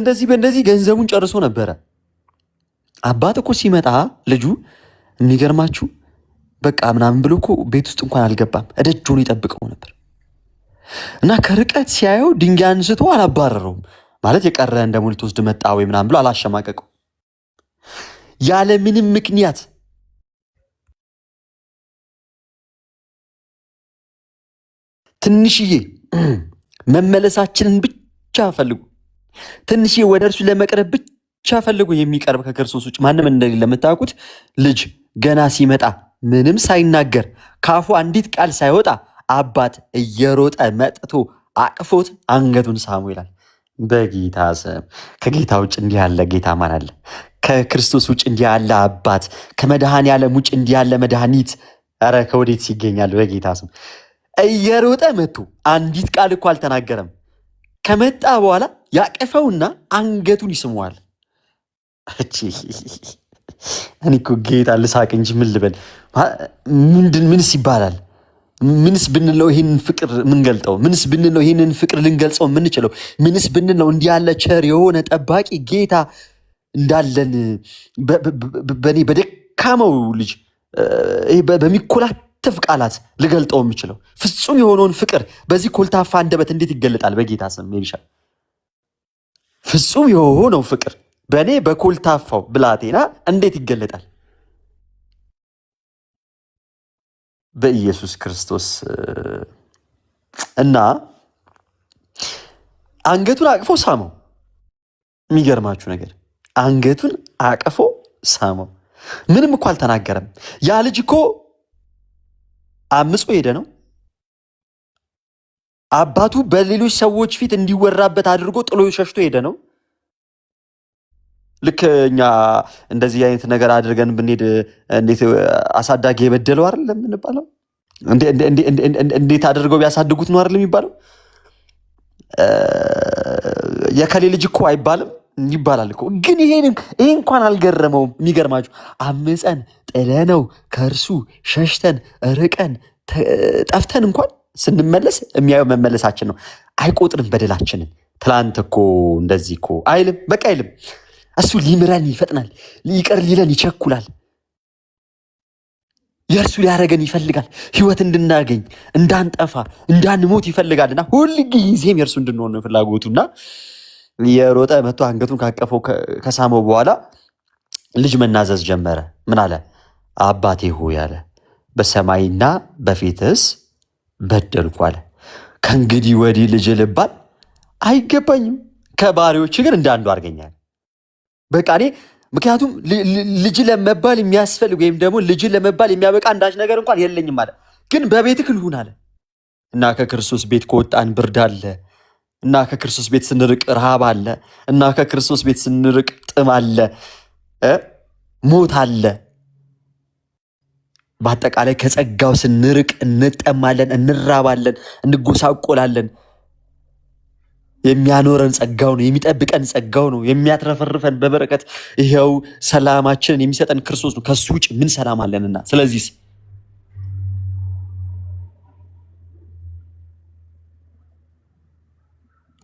በእንደዚህ ገንዘቡን ጨርሶ ነበረ። አባት እኮ ሲመጣ ልጁ የሚገርማችሁ በቃ ምናምን ብሎ እኮ ቤት ውስጥ እንኳን አልገባም፣ እደጅ ሆኖ ይጠብቀው ነበር። እና ከርቀት ሲያየው ድንጋይ አንስቶ አላባረረውም ማለት የቀረ እንደሞ ልትወስድ መጣ ወይ ምናምን ብሎ አላሸማቀቀው። ያለ ምንም ምክንያት ትንሽዬ መመለሳችንን ብቻ ፈልጉ፣ ትንሽዬ ወደ እርሱ ለመቅረብ ብቻ ፈልጉ። የሚቀርብ ከክርስቶስ ውጭ ማንም እንደሌለ የምታውቁት ልጅ ገና ሲመጣ ምንም ሳይናገር ካፉ አንዲት ቃል ሳይወጣ አባት እየሮጠ መጥቶ አቅፎት አንገቱን ሳሙ ይላል። በጌታ ስም ከጌታ ውጭ እንዲህ ያለ ጌታ ማን አለ? ከክርስቶስ ውጭ እንዲህ ያለ አባት፣ ከመድኃኔዓለም ውጭ እንዲህ ያለ መድኃኒት ኧረ ከወዴት ይገኛል? በጌታ ስም እየሮጠ መጥቶ አንዲት ቃል እኮ አልተናገረም። ከመጣ በኋላ ያቀፈውና አንገቱን ይስመዋል። እኔ እኮ ጌታ ልሳቅ እንጂ ምን ልበል? ምንስ ይባላል? ምንስ ብንለው ይህንን ፍቅር ምንገልጠው? ምንስ ብንለው ይህንን ፍቅር ልንገልጸው የምንችለው? ምንስ ብንለው እንዲህ ያለ ቸር የሆነ ጠባቂ ጌታ እንዳለን በእኔ በደካመው ልጅ በሚኮላተፍ ቃላት ልገልጠው የምችለው? ፍጹም የሆነውን ፍቅር በዚህ ኮልታፋ አንደበት እንዴት ይገለጣል? በጌታ ስም ሜልሻ ፍጹም የሆነው ፍቅር በእኔ በኮልታፋው ብላቴና እንዴት ይገለጣል? በኢየሱስ ክርስቶስ እና አንገቱን አቅፎ ሳመው። የሚገርማችሁ ነገር አንገቱን አቅፎ ሳመው። ምንም እኮ አልተናገረም። ያ ልጅ እኮ አምጾ ሄደ ነው። አባቱ በሌሎች ሰዎች ፊት እንዲወራበት አድርጎ ጥሎ ሸሽቶ ሄደ ነው። ልክ እኛ እንደዚህ አይነት ነገር አድርገን ብንሄድ እንዴት አሳዳጊ የበደለው አይደለም የምንባለው? እንዴት አድርገው ቢያሳድጉት ነው አይደለም የሚባለው? የከሌ ልጅ እኮ አይባልም ይባላል እኮ። ግን ይሄ እንኳን አልገረመውም። የሚገርማችሁ አምፀን ጥለነው ከእርሱ ሸሽተን ርቀን ጠፍተን እንኳን ስንመለስ የሚያየው መመለሳችን ነው። አይቆጥርም በደላችንን። ትላንት እኮ እንደዚህ እኮ አይልም፣ በቃ አይልም። እሱ ሊምረን ይፈጥናል፣ ይቅር ሊለን ይቸኩላል። የእርሱ ሊያደርገን ይፈልጋል። ህይወት እንድናገኝ እንዳንጠፋ እንዳንሞት ይፈልጋልና ሁል ጊዜም የእርሱ እንድንሆን ነው ፍላጎቱና የሮጠ መጥቶ አንገቱን ካቀፈው ከሳመው በኋላ ልጅ መናዘዝ ጀመረ። ምን አለ? አባቴ ሆይ አለ፣ በሰማይና በፊትስ በደልኩ አለ። ከእንግዲህ ወዲህ ልጅ ልባል አይገባኝም፣ ከባሪዎች ግን እንዳንዱ አድርገኛል። በቃ እኔ ምክንያቱም ልጅ ለመባል የሚያስፈልግ ወይም ደግሞ ልጅ ለመባል የሚያበቃ አንዳች ነገር እንኳን የለኝም አለ። ግን በቤትህ ልሁን አለ እና ከክርስቶስ ቤት ከወጣን ብርድ አለ እና ከክርስቶስ ቤት ስንርቅ ረሃብ አለ እና ከክርስቶስ ቤት ስንርቅ ጥም አለ፣ ሞት አለ። በአጠቃላይ ከጸጋው ስንርቅ እንጠማለን፣ እንራባለን፣ እንጎሳቆላለን። የሚያኖረን ጸጋው ነው፣ የሚጠብቀን ጸጋው ነው፣ የሚያትረፈርፈን በበረከት ይሄው ሰላማችንን የሚሰጠን ክርስቶስ ነው። ከሱ ውጭ ምን ሰላም አለንና? ስለዚህ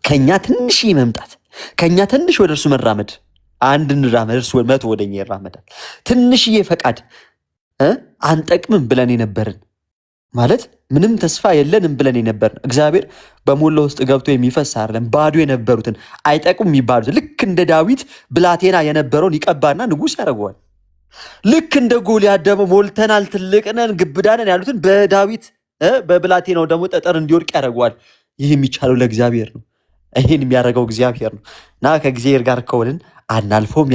ከኛ ትንሽ መምጣት፣ ከኛ ትንሽ ወደ እርሱ መራመድ፣ አንድ እንራመድ፣ እርሱ መቶ ወደኛ ይራመዳል። ትንሽዬ ፈቃድ አንጠቅምም ብለን የነበርን ማለት ምንም ተስፋ የለንም ብለን የነበርን እግዚአብሔር በሞላ ውስጥ ገብቶ የሚፈስ አይደለም። ባዶ የነበሩትን አይጠቅሙም የሚባሉትን ልክ እንደ ዳዊት ብላቴና የነበረውን ይቀባና ንጉሥ ያደርገዋል። ልክ እንደ ጎልያድ ደግሞ ሞልተናል፣ ትልቅነን፣ ግብዳነን ያሉትን በዳዊት በብላቴናው ደግሞ ጠጠር እንዲወድቅ ያደርገዋል። ይህ የሚቻለው ለእግዚአብሔር ነው። ይህን የሚያደርገው እግዚአብሔር ነው እና ከእግዚአብሔር ጋር ከሆንን አናልፈውም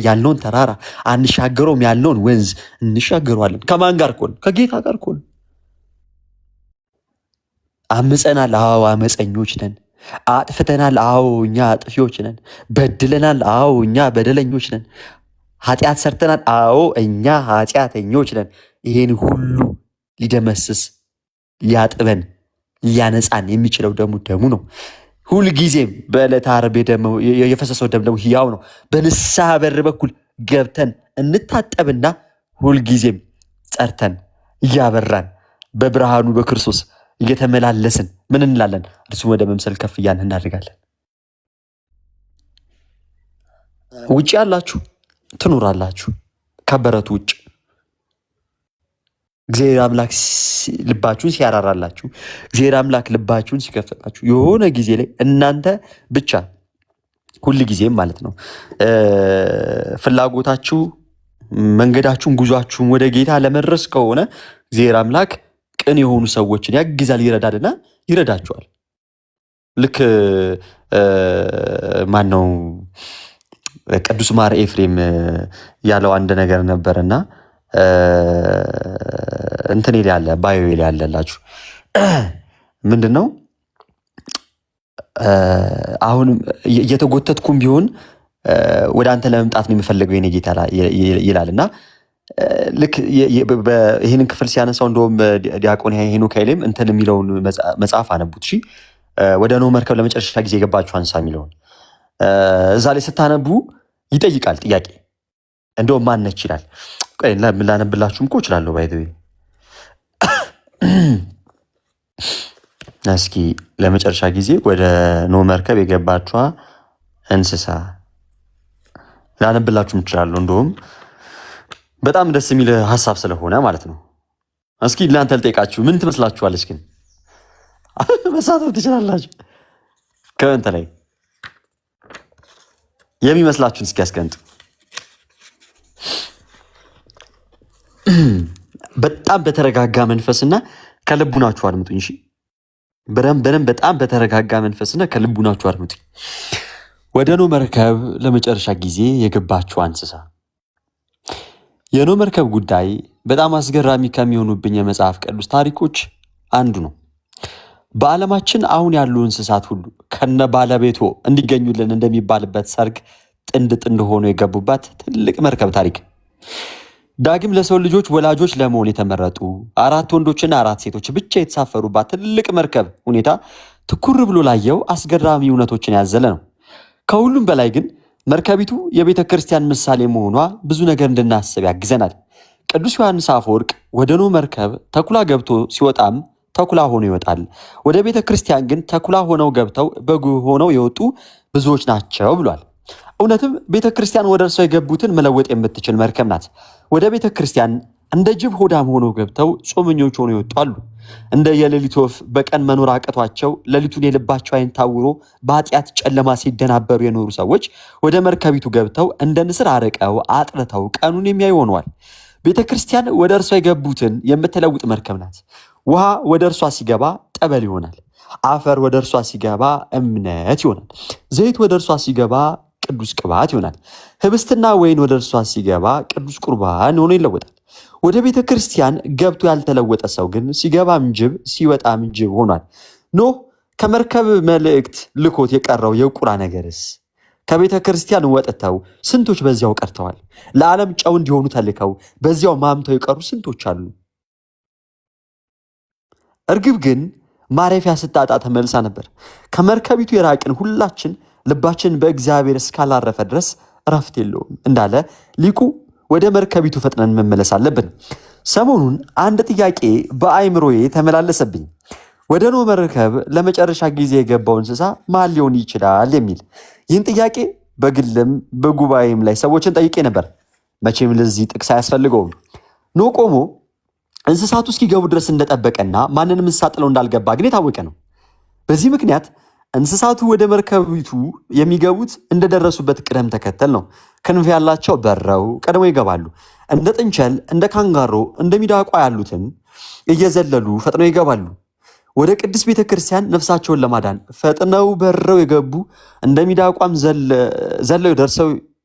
ያልነውን ተራራ አንሻገረውም ያልነውን ወንዝ እንሻገረዋለን። ከማን ጋር ከሆንን? ከጌታ ጋር ከሆንን። አምፀናል፣ አዎ አመፀኞች ነን። አጥፍተናል፣ አዎ እኛ አጥፊዎች ነን። በድለናል፣ አዎ እኛ በደለኞች ነን። ኃጢአት ሰርተናል፣ አዎ እኛ ኃጢአተኞች ነን። ይሄን ሁሉ ሊደመስስ ሊያጥበን ሊያነጻን የሚችለው ደሙ ነው። ሁልጊዜም በዕለተ ዓርብ የፈሰሰው ደም ደግሞ ሕያው ነው። በንስሐ በር በኩል ገብተን እንታጠብና ሁልጊዜም ጸርተን እያበራን በብርሃኑ በክርስቶስ እየተመላለስን ምን እንላለን? እርሱ ወደ መምሰል ከፍ እያልን እናድርጋለን። ውጭ ያላችሁ ትኖራላችሁ ከበረቱ ውጭ እግዚአብሔር አምላክ ልባችሁን ሲያራራላችሁ፣ እግዚአብሔር አምላክ ልባችሁን ሲከፍትላችሁ የሆነ ጊዜ ላይ እናንተ ብቻ ሁል ጊዜም ማለት ነው ፍላጎታችሁ መንገዳችሁን ጉዟችሁን ወደ ጌታ ለመድረስ ከሆነ እግዚአብሔር አምላክ ቅን የሆኑ ሰዎችን ያግዛል፣ ይረዳልና ይረዳችኋል። ልክ ማን ነው ቅዱስ ማር ኤፍሬም ያለው አንድ ነገር ነበርና እንትን ያለ ባዮ ያለላችሁ ምንድን ነው አሁን እየተጎተትኩም ቢሆን ወደ አንተ ለመምጣት ነው የሚፈልገው የኔ ጌታ ይላልና ልክ ይሄንን ክፍል ሲያነሳው እንደውም ዲያቆን ሄኖክ ኃይሌም እንትን የሚለውን መጽሐፍ አነቡት። እሺ ወደ ኖህ መርከብ ለመጨረሻ ጊዜ የገባችሁ አንሳ የሚለውን እዛ ላይ ስታነቡ ይጠይቃል ጥያቄ። እንደውም ማነች ይላል። ቆይ ላነብላችሁም እኮ እችላለሁ። ባይ ዘ ዌይ እስኪ ለመጨረሻ ጊዜ ወደ ኖህ መርከብ የገባችዋ እንስሳ ላነብላችሁም እችላለሁ። እንደውም በጣም ደስ የሚል ሀሳብ ስለሆነ ማለት ነው። እስኪ እናንተ ልጠይቃችሁ፣ ምን ትመስላችኋለች? ግን መሳተፍ ትችላላችሁ። ከእንተ ላይ የሚመስላችሁን እስኪ ያስቀምጡ። በጣም በተረጋጋ መንፈስና ከልቡናችሁ አድምጡኝ። እሺ በደንብ በጣም በተረጋጋ መንፈስና ከልቡናችሁ አድምጡኝ። ወደ ኖህ መርከብ ለመጨረሻ ጊዜ የገባችው እንስሳ። የኖህ መርከብ ጉዳይ በጣም አስገራሚ ከሚሆኑብኝ የመጽሐፍ ቅዱስ ታሪኮች አንዱ ነው። በዓለማችን አሁን ያሉ እንስሳት ሁሉ ከነ ባለቤቱ እንዲገኙልን እንደሚባልበት ሰርግ ጥንድ ሆኖ የገቡባት ትልቅ መርከብ ታሪክ። ዳግም ለሰው ልጆች ወላጆች ለመሆን የተመረጡ 4 ወንዶችና 4 ሴቶች ብቻ የተሳፈሩባት ትልቅ መርከብ ሁኔታ ትኩር ብሎ ላየው አስገራሚ እውነቶችን ያዘለ ነው። ከሁሉም በላይ ግን መርከቢቱ የቤተ ክርስቲያን ምሳሌ መሆኗ ብዙ ነገር እንድናስብ ያግዘናል። ቅዱስ ዮሐንስ አፈወርቅ ወደ ኖህ መርከብ ተኩላ ገብቶ ሲወጣም ተኩላ ሆኖ ይወጣል፣ ወደ ቤተ ክርስቲያን ግን ተኩላ ሆነው ገብተው በግ ሆነው የወጡ ብዙዎች ናቸው ብሏል። እውነትም ቤተ ክርስቲያን ወደ እርሷ የገቡትን መለወጥ የምትችል መርከብ ናት። ወደ ቤተ ክርስቲያን እንደ ጅብ ሆዳም ሆነው ገብተው ጾመኞች ሆነው ይወጡ አሉ። እንደ የሌሊት ወፍ በቀን መኖር አቅቷቸው ሌሊቱን የልባቸው ዓይን ታውሮ በኃጢአት ጨለማ ሲደናበሩ የኖሩ ሰዎች ወደ መርከቢቱ ገብተው እንደ ንስር አርቀው አጥርተው ቀኑን የሚያዩ ሆነዋል። ቤተ ክርስቲያን ወደ እርሷ የገቡትን የምትለውጥ መርከብ ናት። ውሃ ወደ እርሷ ሲገባ ጠበል ይሆናል። አፈር ወደ እርሷ ሲገባ እምነት ይሆናል። ዘይት ወደ እርሷ ሲገባ ቅዱስ ቅባት ይሆናል። ህብስትና ወይን ወደ እርሷ ሲገባ ቅዱስ ቁርባን ሆኖ ይለወጣል። ወደ ቤተ ክርስቲያን ገብቶ ያልተለወጠ ሰው ግን ሲገባም ጅብ ሲወጣም ጅብ ሆኗል። ኖህ ከመርከብ መልእክት ልኮት የቀረው የቁራ ነገርስ? ከቤተ ክርስቲያን ወጥተው ስንቶች በዚያው ቀርተዋል። ለዓለም ጨው እንዲሆኑ ተልከው በዚያው ማምተው የቀሩ ስንቶች አሉ። እርግብ ግን ማረፊያ ስታጣ ተመልሳ ነበር። ከመርከቢቱ የራቅን ሁላችን ልባችን በእግዚአብሔር እስካላረፈ ድረስ እረፍት የለውም እንዳለ ሊቁ ወደ መርከቢቱ ፈጥነን መመለስ አለብን። ሰሞኑን አንድ ጥያቄ በአይምሮዬ ተመላለሰብኝ። ወደ ኖህ መርከብ ለመጨረሻ ጊዜ የገባው እንስሳ ማን ሊሆን ይችላል የሚል። ይህን ጥያቄ በግልም በጉባኤም ላይ ሰዎችን ጠይቄ ነበር። መቼም ለዚህ ጥቅስ አያስፈልገውም። ኖህ ቆሞ እንስሳቱ እስኪገቡ ድረስ እንደጠበቀና ማንንም እንሳጥለው እንዳልገባ ግን የታወቀ ነው። በዚህ ምክንያት እንስሳቱ ወደ መርከቢቱ የሚገቡት እንደደረሱበት ቅደም ተከተል ነው። ክንፍ ያላቸው በረው ቀድሞ ይገባሉ። እንደ ጥንቸል፣ እንደ ካንጋሮ፣ እንደ ሚዳቋ ያሉትን እየዘለሉ ፈጥነው ይገባሉ። ወደ ቅድስት ቤተ ክርስቲያን ነፍሳቸውን ለማዳን ፈጥነው በረው የገቡ እንደ ሚዳቋም ዘለው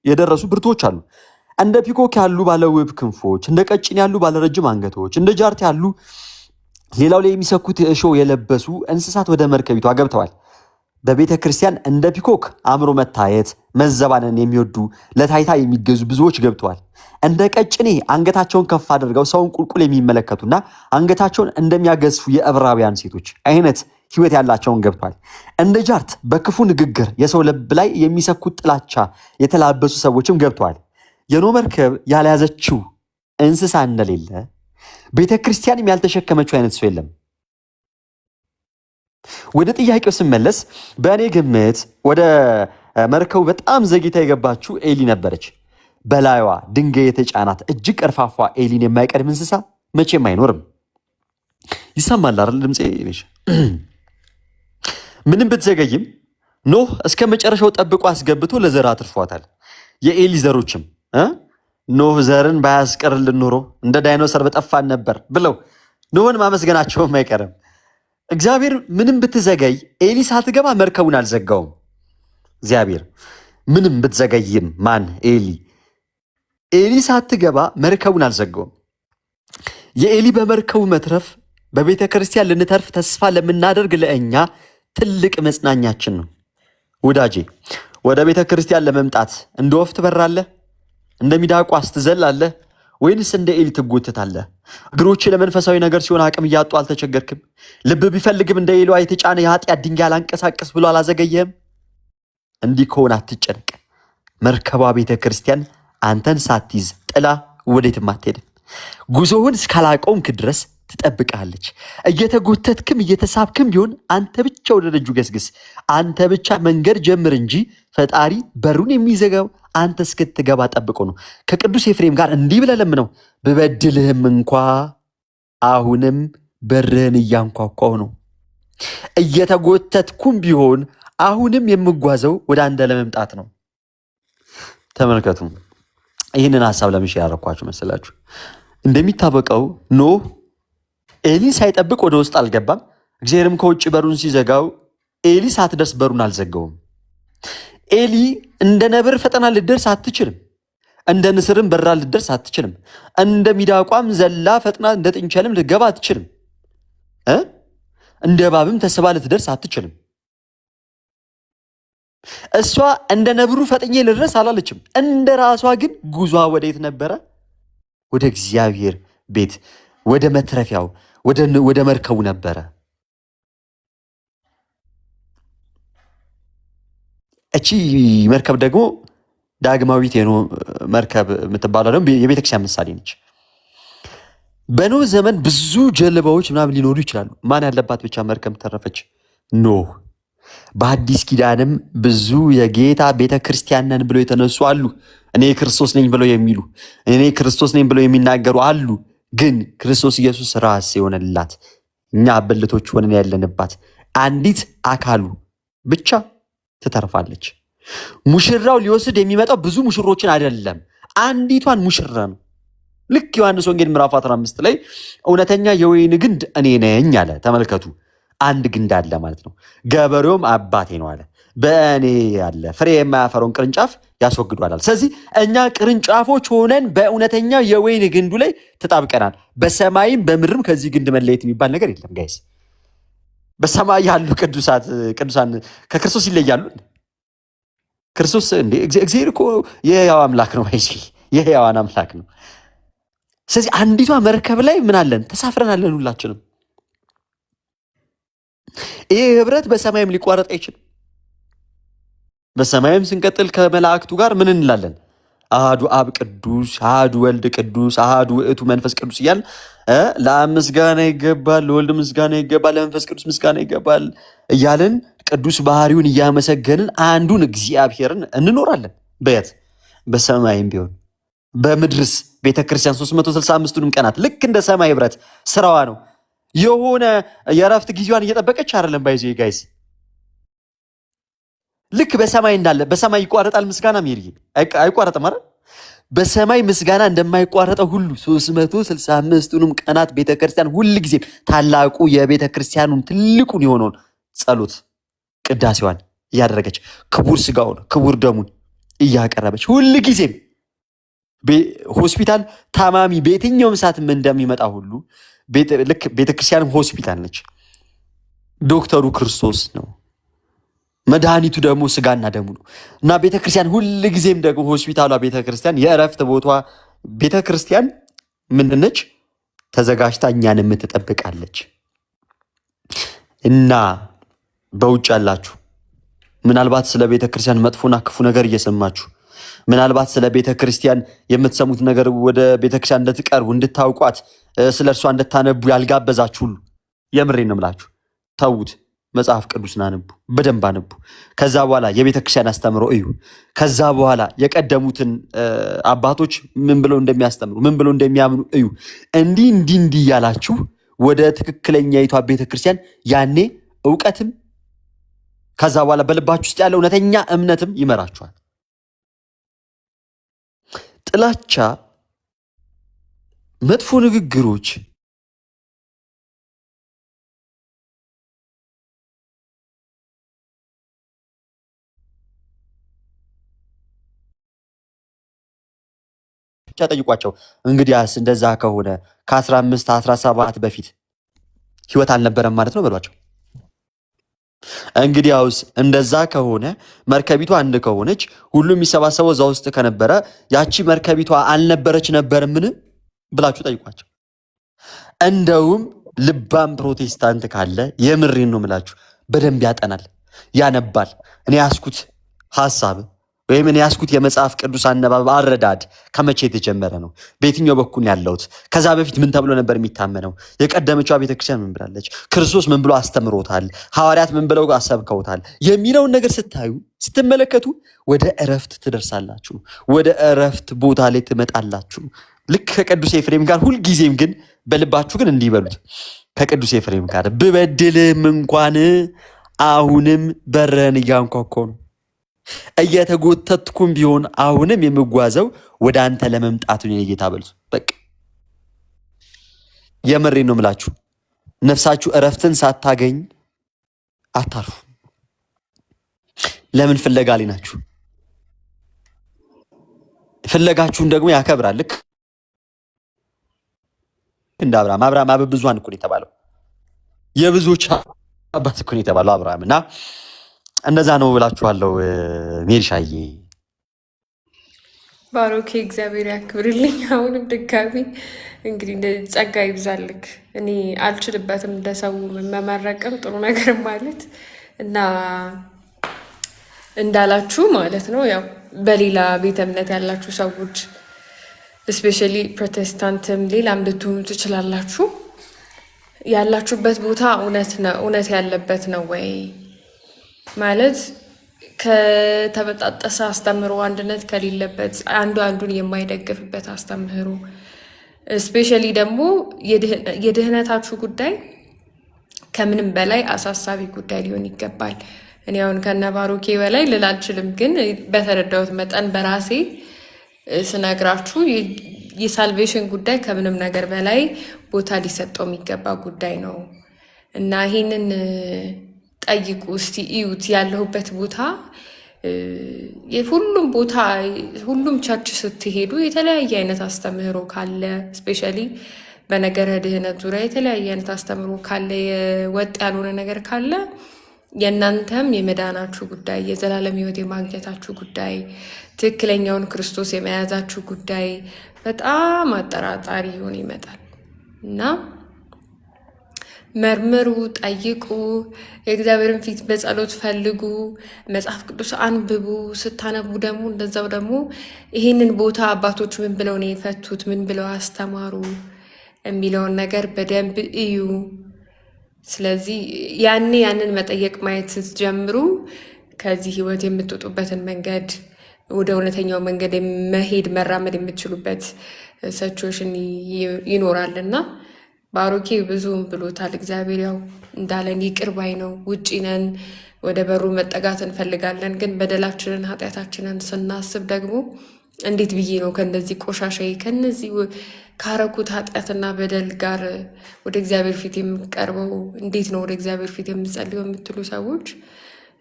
የደረሱ ብርቶች አሉ። እንደ ፒኮክ ያሉ ባለውብ ክንፎች፣ እንደ ቀጭን ያሉ ባለረጅም አንገቶች፣ እንደ ጃርት ያሉ ሌላው ላይ የሚሰኩት እሾህ የለበሱ እንስሳት ወደ መርከቢቷ ገብተዋል። በቤተ ክርስቲያን እንደ ፒኮክ አምሮ መታየት መዘባነን የሚወዱ ለታይታ የሚገዙ ብዙዎች ገብተዋል። እንደ ቀጭኔ አንገታቸውን ከፍ አድርገው ሰውን ቁልቁል የሚመለከቱና አንገታቸውን እንደሚያገዝፉ የዕብራውያን ሴቶች አይነት ሕይወት ያላቸውን ገብተዋል። እንደ ጃርት በክፉ ንግግር የሰው ልብ ላይ የሚሰኩት ጥላቻ የተላበሱ ሰዎችም ገብተዋል። የኖህ መርከብ ያልያዘችው እንስሳ እንደሌለ ቤተ ክርስቲያንም ያልተሸከመችው አይነት ሰው የለም። ወደ ጥያቄው ስመለስ በእኔ ግምት ወደ መርከቡ በጣም ዘግይታ የገባችው ኤሊ ነበረች። በላይዋ ድንጋይ የተጫናት እጅግ ቀርፋፋ ኤሊን የማይቀድም እንስሳ መቼም አይኖርም። ይሰማል አይደል ድምጼ? ምንም ብትዘገይም ኖህ እስከ መጨረሻው ጠብቆ አስገብቶ ለዘር አትርፏታል። የኤሊ ዘሮችም ኖህ ዘርን ባያስቀርልን ኖሮ እንደ ዳይኖሰር በጠፋን ነበር ብለው ኖህን ማመስገናቸውም አይቀርም። እግዚአብሔር ምንም ብትዘገይ ኤሊ ሳትገባ መርከቡን አልዘጋውም። እግዚአብሔር ምንም ብትዘገይም ኤሊ ሳትገባ መርከቡን አልዘጋውም። የኤሊ በመርከቡ መትረፍ በቤተ ክርስቲያን ልንተርፍ ተስፋ ለምናደርግ ለእኛ ትልቅ መጽናኛችን ነው። ወዳጄ ወደ ቤተ ክርስቲያን ለመምጣት እንደ ወፍ ትበራለህ? እንደ ሚዳቋስ ትዘላለህ? ወይንስ እንደ ኤሊ ትጎትታለህ? እግሮች ለመንፈሳዊ ነገር ሲሆን አቅም እያጡ አልተቸገርክም? ልብ ቢፈልግም እንደ ኤሊዋ የተጫነ የኃጢአት ድንጋይ አላንቀሳቀስ ብሎ አላዘገየህም? እንዲህ ከሆነ አትጨነቅ። መርከቧ ቤተ ክርስቲያን አንተን ሳትይዝ ጥላ ወዴትም አትሄድም። ጉዞውን እስካላቆምክ ድረስ ትጠብቃለች። እየተጎተትክም እየተሳብክም ቢሆን አንተ ብቻ ወደ ደጁ ገስግስ። አንተ ብቻ መንገድ ጀምር እንጂ ፈጣሪ በሩን የሚዘጋው አንተ እስክትገባ ጠብቆ ነው። ከቅዱስ ኤፍሬም ጋር እንዲህ ብለህ ለምነው፣ ብበድልህም እንኳ አሁንም በርህን እያንኳኳው ነው። እየተጎተትኩም ቢሆን አሁንም የምጓዘው ወደ አንተ ለመምጣት ነው። ተመልከቱ። ይህንን ሀሳብ ለምሽ ያረኳችሁ መሰላችሁ? እንደሚታወቀው ኖህ ኤሊን ሳይጠብቅ ወደ ውስጥ አልገባም። እግዚአብሔርም ከውጭ በሩን ሲዘጋው ኤሊ ሳትደርስ በሩን አልዘጋውም። ኤሊ እንደ ነብር ፈጠና ልደርስ አትችልም። እንደ ንስርም በራ ልደርስ አትችልም። እንደ ሚዳቋም ዘላ ፈጥና እንደ ጥንቸልም ልገባ አትችልም። እንደ እባብም ተስባ ልትደርስ አትችልም። እሷ እንደ ነብሩ ፈጥኜ ልድረስ አላለችም። እንደ ራሷ ግን ጉዟ ወዴት ነበረ? ወደ እግዚአብሔር ቤት፣ ወደ መትረፊያው፣ ወደ መርከቡ ነበረ። እቺ መርከብ ደግሞ ዳግማዊት የኖህ መርከብ የምትባለው ደግሞ የቤተክርስቲያን ምሳሌ ነች። በኖህ ዘመን ብዙ ጀልባዎች ምናምን ሊኖሩ ይችላሉ። ማን ያለባት ብቻ መርከብ ተረፈች? ኖህ። በአዲስ ኪዳንም ብዙ የጌታ ቤተ ክርስቲያን ነን ብለው የተነሱ አሉ። እኔ ክርስቶስ ነኝ ብለው የሚሉ እኔ ክርስቶስ ነኝ ብለው የሚናገሩ አሉ። ግን ክርስቶስ ኢየሱስ ራስ የሆነላት እኛ ብልቶች ሆነን ያለንባት አንዲት አካሉ ብቻ ትተርፋለች። ሙሽራው ሊወስድ የሚመጣው ብዙ ሙሽሮችን አይደለም፣ አንዲቷን ሙሽራ ነው። ልክ ዮሐንስ ወንጌል ምዕራፍ 15 ላይ እውነተኛ የወይን ግንድ እኔ ነኝ አለ። ተመልከቱ፣ አንድ ግንድ አለ ማለት ነው። ገበሬውም አባቴ ነው አለ። በእኔ ያለ ፍሬ የማያፈረውን ቅርንጫፍ ያስወግዷል። ስለዚህ እኛ ቅርንጫፎች ሆነን በእውነተኛ የወይን ግንዱ ላይ ተጣብቀናል። በሰማይም በምድርም ከዚህ ግንድ መለየት የሚባል ነገር የለም ጋይስ። በሰማይ ያሉ ቅዱሳን ከክርስቶስ ይለያሉ? ክርስቶስ እንዴ እግዚአብሔር እኮ የሕያው አምላክ ነው። የሕያዋን አምላክ ነው። ስለዚህ አንዲቷ መርከብ ላይ ምን አለን? ተሳፍረናለን ሁላችንም። ይህ ህብረት በሰማይም ሊቋረጥ አይችልም። በሰማይም ስንቀጥል ከመላእክቱ ጋር ምን እንላለን? አሃዱ አብ ቅዱስ፣ አሃዱ ወልድ ቅዱስ፣ አሃዱ ውእቱ መንፈስ ቅዱስ እያልን ለአብ ምስጋና ይገባል፣ ለወልድ ምስጋና ይገባል፣ ለመንፈስ ቅዱስ ምስጋና ይገባል እያልን ቅዱስ ባህሪውን እያመሰገንን አንዱን እግዚአብሔርን እንኖራለን። በየት? በሰማይም ቢሆን በምድርስ ቤተክርስቲያን 365ቱንም ቀናት ልክ እንደ ሰማይ ህብረት ስራዋ ነው። የሆነ የእረፍት ጊዜዋን እየጠበቀች አይደለም። ባይዞ ጋይስ ልክ በሰማይ እንዳለ በሰማይ ይቋረጣል ምስጋና ሜሪ አይቋረጥም አይደል? በሰማይ ምስጋና እንደማይቋረጠው ሁሉ 365ቱንም ቀናት ቤተክርስቲያን ሁልጊዜም ታላቁ የቤተክርስቲያኑን ትልቁን የሆነውን ጸሎት ቅዳሴዋን እያደረገች ክቡር ስጋውን ክቡር ደሙን እያቀረበች ሁልጊዜም ሆስፒታል ታማሚ በየትኛውም ሰዓትም እንደሚመጣ ሁሉ ልክ ቤተክርስቲያንም ሆስፒታል ነች። ዶክተሩ ክርስቶስ ነው። መድኃኒቱ ደግሞ ስጋና ደሙ ነው እና ቤተክርስቲያን ሁልጊዜም ደግሞ ሆስፒታሏ ቤተክርስቲያን የእረፍት ቦታ ቤተክርስቲያን ምንድነች? ተዘጋጅታ እኛን የምትጠብቃለች። እና በውጭ ያላችሁ ምናልባት ስለ ቤተክርስቲያን መጥፎና ክፉ ነገር እየሰማችሁ ምናልባት ስለ ቤተክርስቲያን የምትሰሙት ነገር ወደ ቤተክርስቲያን እንድትቀርቡ እንድታውቋት ስለ እርሷ እንድታነቡ ያልጋበዛችሁ ሁሉ የምሬን ነው የምላችሁ፣ ተዉት። መጽሐፍ ቅዱስን አንቡ፣ በደንብ አንቡ። ከዛ በኋላ የቤተክርስቲያን አስተምሮ እዩ። ከዛ በኋላ የቀደሙትን አባቶች ምን ብለው እንደሚያስተምሩ ምን ብለው እንደሚያምኑ እዩ። እንዲህ እያላችሁ ወደ ትክክለኛይቷ ቤተክርስቲያን ያኔ እውቀትም ከዛ በኋላ በልባችሁ ውስጥ ያለ እውነተኛ እምነትም ይመራችኋል። ጥላቻ፣ መጥፎ ንግግሮች ብቻ ጠይቋቸው። እንግዲያስ እንደዛ ከሆነ ከ15 17 በፊት ህይወት አልነበረም ማለት ነው በሏቸው። እንግዲያውስ እንደዛ ከሆነ መርከቢቷ አንድ ከሆነች ሁሉም የሚሰባሰበው እዛ ውስጥ ከነበረ ያቺ መርከቢቷ አልነበረች ነበርምን ብላችሁ ጠይቋቸው። እንደውም ልባም ፕሮቴስታንት ካለ የምሬን ነው ምላችሁ በደንብ ያጠናል፣ ያነባል። እኔ ያስኩት ሐሳብ ወይም እኔ ያስኩት የመጽሐፍ ቅዱስ አነባበብ አረዳድ ከመቼ የተጀመረ ነው? በየትኛው በኩል ያለውት? ከዛ በፊት ምን ተብሎ ነበር የሚታመነው? የቀደመችዋ ቤተክርስቲያን ምን ብላለች? ክርስቶስ ምን ብሎ አስተምሮታል? ሐዋርያት ምን ብለው አሰብከውታል? የሚለውን ነገር ስታዩ ስትመለከቱ ወደ እረፍት ትደርሳላችሁ። ወደ እረፍት ቦታ ላይ ትመጣላችሁ። ልክ ከቅዱስ ኤፍሬም ጋር ሁልጊዜም ግን በልባችሁ ግን እንዲህ በሉት፣ ከቅዱስ ኤፍሬም ጋር ብበድልም እንኳን አሁንም በረን እያንኳኳው ነው፣ እየተጎተትኩም ቢሆን አሁንም የምጓዘው ወደ አንተ ለመምጣት ነው የጌታ በሉት። በቃ የምሬን ነው ምላችሁ። ነፍሳችሁ እረፍትን ሳታገኝ አታርፉ። ለምን? ፍለጋ ላይ ናችሁ። ፍለጋችሁን ደግሞ ያከብራል። ልክ እንደ አብርሃም አብ ብዙኃን እኮ ነው የተባለው፣ የብዙዎች አባት እኮ ነው የተባለው አብርሃም። እና እንደዛ ነው ብላችኋለሁ። ሜሪሻዬ ባሮኬ እግዚአብሔር ያክብርልኝ። አሁንም ድጋሚ እንግዲህ ጸጋ ይብዛልክ። እኔ አልችልበትም እንደሰው መመረቅም ጥሩ ነገር ማለት እና እንዳላችሁ ማለት ነው። ያው በሌላ ቤተ እምነት ያላችሁ ሰዎች እስፔሻሊ ፕሮቴስታንትም ሌላም ልትሆኑ ትችላላችሁ። ያላችሁበት ቦታ እውነት ያለበት ነው ወይ ማለት ከተበጣጠሰ አስተምህሮ፣ አንድነት ከሌለበት፣ አንዱ አንዱን የማይደግፍበት አስተምህሮ፣ እስፔሻሊ ደግሞ የድህነታችሁ ጉዳይ ከምንም በላይ አሳሳቢ ጉዳይ ሊሆን ይገባል። እኔ አሁን ከነባሮኬ በላይ ልል አልችልም፣ ግን በተረዳሁት መጠን በራሴ ስነግራችሁ የሳልቬሽን ጉዳይ ከምንም ነገር በላይ ቦታ ሊሰጠው የሚገባ ጉዳይ ነው እና ይህንን ጠይቁ እስቲ እዩት። ያለሁበት ቦታ ሁሉም ቦታ ሁሉም ቸርች ስትሄዱ የተለያየ አይነት አስተምህሮ ካለ ስፔሻሊ በነገረ ድህነት ዙሪያ የተለያየ አይነት አስተምህሮ ካለ የወጥ ያልሆነ ነገር ካለ የእናንተም የመዳናችሁ ጉዳይ፣ የዘላለም ሕይወት የማግኘታችሁ ጉዳይ፣ ትክክለኛውን ክርስቶስ የመያዛችሁ ጉዳይ በጣም አጠራጣሪ ይሆን ይመጣል እና መርምሩ፣ ጠይቁ፣ የእግዚአብሔርን ፊት በጸሎት ፈልጉ፣ መጽሐፍ ቅዱስ አንብቡ። ስታነቡ ደግሞ እንደዛው ደግሞ ይህንን ቦታ አባቶች ምን ብለው ነው የፈቱት፣ ምን ብለው አስተማሩ የሚለውን ነገር በደንብ እዩ። ስለዚህ ያንን መጠየቅ ማየት ስትጀምሩ ከዚህ ህይወት የምትወጡበትን መንገድ ወደ እውነተኛው መንገድ መሄድ መራመድ የምትችሉበት ሲቹዌሽን ይኖራልና ባሮኬ ብዙም ብሎታል። እግዚአብሔር ያው እንዳለን ይቅር ባይ ነው። ውጪ ነን፣ ወደ በሩ መጠጋት እንፈልጋለን። ግን በደላችንን ኃጢአታችንን ስናስብ ደግሞ እንዴት ብዬ ነው ከነዚህ ቆሻሻዬ ከነዚህ ካረኩት ኃጢአትና በደል ጋር ወደ እግዚአብሔር ፊት የምቀርበው? እንዴት ነው ወደ እግዚአብሔር ፊት የምጸልየው የምትሉ ሰዎች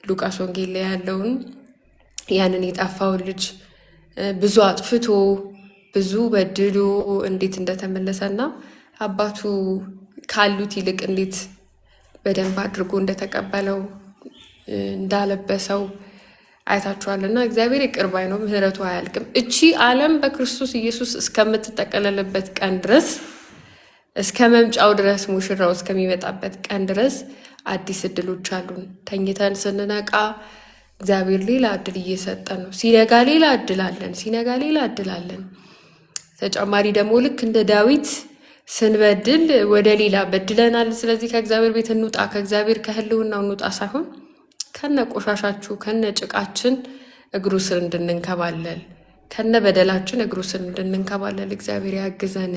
ሉቃስ ወንጌል ላይ ያለውን ያንን የጠፋውን ልጅ ብዙ አጥፍቶ ብዙ በድሎ እንዴት እንደተመለሰና አባቱ ካሉት ይልቅ እንዴት በደንብ አድርጎ እንደተቀበለው እንዳለበሰው አይታችኋልና እግዚአብሔር ይቅር ባይ ነው፣ ምሕረቱ አያልቅም። እቺ ዓለም በክርስቶስ ኢየሱስ እስከምትጠቀለልበት ቀን ድረስ እስከ መምጫው ድረስ ሙሽራው እስከሚመጣበት ቀን ድረስ አዲስ እድሎች አሉን። ተኝተን ስንነቃ እግዚአብሔር ሌላ እድል እየሰጠን ነው። ሲነጋ ሌላ እድል አለን፣ ሲነጋ ሌላ እድል አለን። ተጨማሪ ደግሞ ልክ እንደ ዳዊት ስንበድል ወደ ሌላ በድለናል፣ ስለዚህ ከእግዚአብሔር ቤት እንውጣ፣ ከእግዚአብሔር ከህልውናው እንውጣ ሳይሆን ከነ ቆሻሻችሁ ከነ ጭቃችን እግሩ ስር እንድንንከባለል ከነ በደላችን እግሩ ስር እንድንንከባለል እግዚአብሔር ያግዘን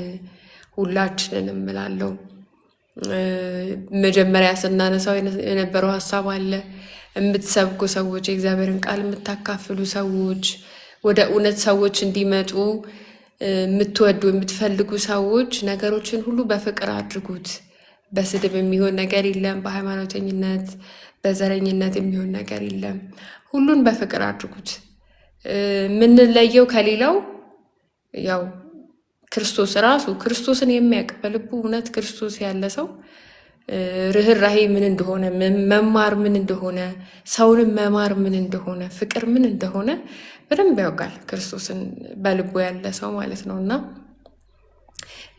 ሁላችንን እላለሁ። መጀመሪያ ስናነሳው የነበረው ሀሳብ አለ። የምትሰብኩ ሰዎች፣ የእግዚአብሔርን ቃል የምታካፍሉ ሰዎች፣ ወደ እውነት ሰዎች እንዲመጡ የምትወዱ የምትፈልጉ ሰዎች ነገሮችን ሁሉ በፍቅር አድርጉት። በስድብ የሚሆን ነገር የለም። በሃይማኖተኝነት በዘረኝነት የሚሆን ነገር የለም። ሁሉን በፍቅር አድርጉት። የምንለየው ከሌላው ያው ክርስቶስ ራሱ ክርስቶስን የሚያውቅ በልቡ እውነት ክርስቶስ ያለ ሰው ርኅራሄ ምን እንደሆነ፣ መማር ምን እንደሆነ፣ ሰውንም መማር ምን እንደሆነ፣ ፍቅር ምን እንደሆነ በደንብ ያውቃል። ክርስቶስን በልቡ ያለ ሰው ማለት ነው። እና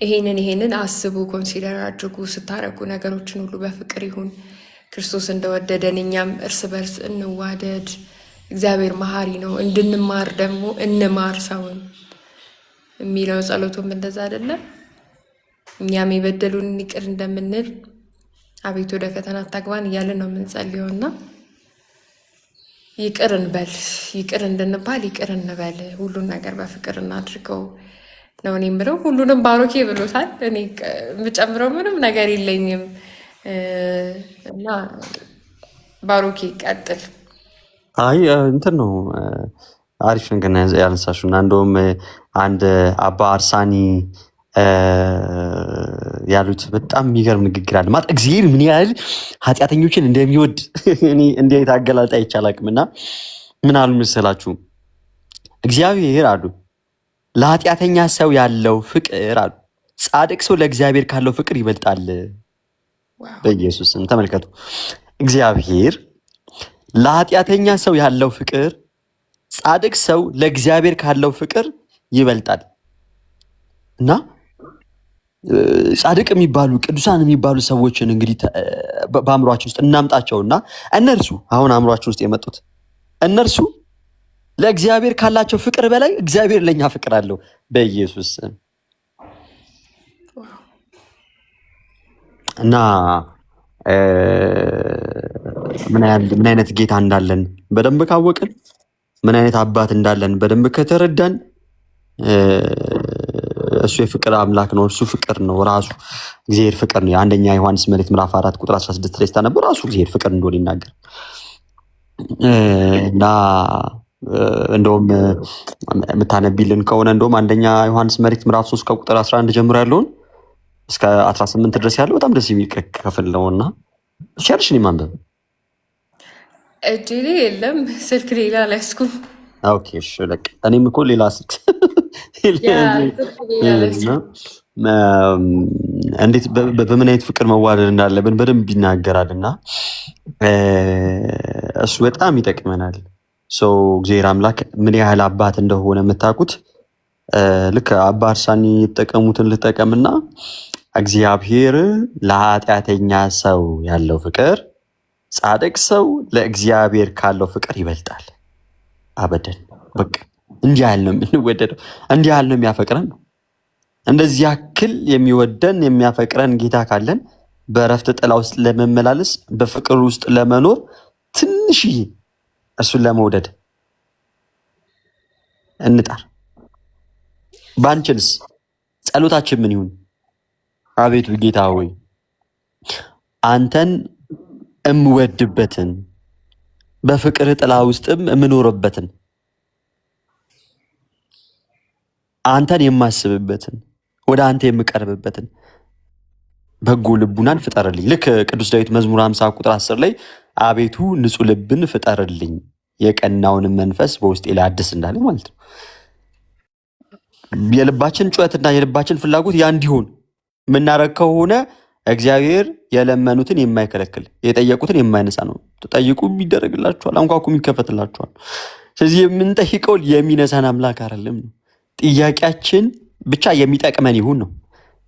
ይሄንን አስቡ፣ ኮንሲደር አድርጉ። ስታረጉ ነገሮችን ሁሉ በፍቅር ይሁን። ክርስቶስ እንደወደደን እኛም እርስ በርስ እንዋደድ። እግዚአብሔር መሐሪ ነው። እንድንማር ደግሞ እንማር ሰውን የሚለው ጸሎቱም እንደዛ አይደለ? እኛም የበደሉን ይቅር እንደምንል አቤቱ ወደ ፈተና አታግባን እያለን ነው የምንጸልየው። እና ይቅር እንበል፣ ይቅር እንድንባል ይቅር እንበል። ሁሉን ነገር በፍቅር እናድርገው ነው እኔ የምለው። ሁሉንም ባሮኬ ብሎታል። እኔ የምጨምረው ምንም ነገር የለኝም። እና ባሮኬ ቀጥል። አይ እንትን ነው አሪፍ ነገር ያነሳሽው እና እንደውም አንድ አባ አርሳኒ ያሉት በጣም የሚገርም ንግግር አለ። ማለት እግዚአብሔር ምን ያህል ኃጢአተኞችን እንደሚወድ እኔ እንዲህ አይነት አገላለጥ አይቻላቅም። እና ምን አሉ መሰላችሁ? እግዚአብሔር አሉ ለኃጢአተኛ ሰው ያለው ፍቅር አሉ ጻድቅ ሰው ለእግዚአብሔር ካለው ፍቅር ይበልጣል። በኢየሱስም ተመልከቱ። እግዚአብሔር ለኃጢአተኛ ሰው ያለው ፍቅር ጻድቅ ሰው ለእግዚአብሔር ካለው ፍቅር ይበልጣል። እና ጻድቅ የሚባሉ ቅዱሳን የሚባሉ ሰዎችን እንግዲህ በአእምሯችን ውስጥ እናምጣቸውና እነርሱ አሁን አእምሯችን ውስጥ የመጡት እነርሱ ለእግዚአብሔር ካላቸው ፍቅር በላይ እግዚአብሔር ለኛ ፍቅር አለው። በኢየሱስ እና ምን አይነት ጌታ እንዳለን በደንብ ካወቅን፣ ምን አይነት አባት እንዳለን በደንብ ከተረዳን፣ እሱ የፍቅር አምላክ ነው። እሱ ፍቅር ነው። ራሱ እግዚአብሔር ፍቅር ነው። አንደኛ ዮሐንስ መልእክት ምዕራፍ 4 ቁጥር 16 ላይ ስታነቡ ራሱ እግዚአብሔር ፍቅር እንደሆነ ይናገር እና እንደውም የምታነቢልን ከሆነ እንደውም አንደኛ ዮሐንስ መልእክት ምዕራፍ 3 ከቁጥር 11 ጀምሮ ያለውን እስከ 18 ድረስ ያለው በጣም ደስ የሚል ክፍል ነውና ሸርሽን ማንበብ እጅ ላይ የለም። ስልክ ሌላ አልያዝኩም። ኦኬ እሺ፣ በቃ እኔም እኮ ሌላ ስልክ እንዴት በምን አይነት ፍቅር መዋደድ እንዳለብን በደንብ ይናገራል እና እሱ በጣም ይጠቅመናል። እግዚአብሔር አምላክ ምን ያህል አባት እንደሆነ የምታውቁት ልክ አባ አርሳኒ የተጠቀሙትን ልጠቀምና እግዚአብሔር ለኃጢአተኛ ሰው ያለው ፍቅር ጻድቅ ሰው ለእግዚአብሔር ካለው ፍቅር ይበልጣል። አበደን በቃ እንዲህ ያህል ነው የምንወደደው፣ እንዲህ ያህል ነው የሚያፈቅረን ነው። እንደዚህ ያክል የሚወደን የሚያፈቅረን ጌታ ካለን በእረፍት ጥላ ውስጥ ለመመላለስ በፍቅር ውስጥ ለመኖር ትንሽዬ እሱን ለመውደድ እንጣር። ባንችልስ ጸሎታችን ምን ይሁን? አቤቱ ጌታ ሆይ አንተን እምወድበትን በፍቅር ጥላ ውስጥም የምኖርበትን አንተን የማስብበትን ወደ አንተ የምቀርብበትን በጎ ልቡናን ፍጠርልኝ። ልክ ቅዱስ ዳዊት መዝሙር 50 ቁጥር 10 ላይ አቤቱ ንጹሕ ልብን ፍጠርልኝ የቀናውን መንፈስ በውስጤ ላይ አድስ እንዳለ ማለት ነው። የልባችን ጩኸትና የልባችን ፍላጎት ያ እንዲሆን የምናደርግ ከሆነ እግዚአብሔር የለመኑትን የማይከለክል የጠየቁትን የማይነሳ ነው። ጠይቁ ይደረግላችኋል፣ አንኳኩ ይከፈትላችኋል። ስለዚህ የምንጠይቀው የሚነሳን አምላክ አይደለም ነው። ጥያቄያችን ብቻ የሚጠቅመን ይሁን ነው።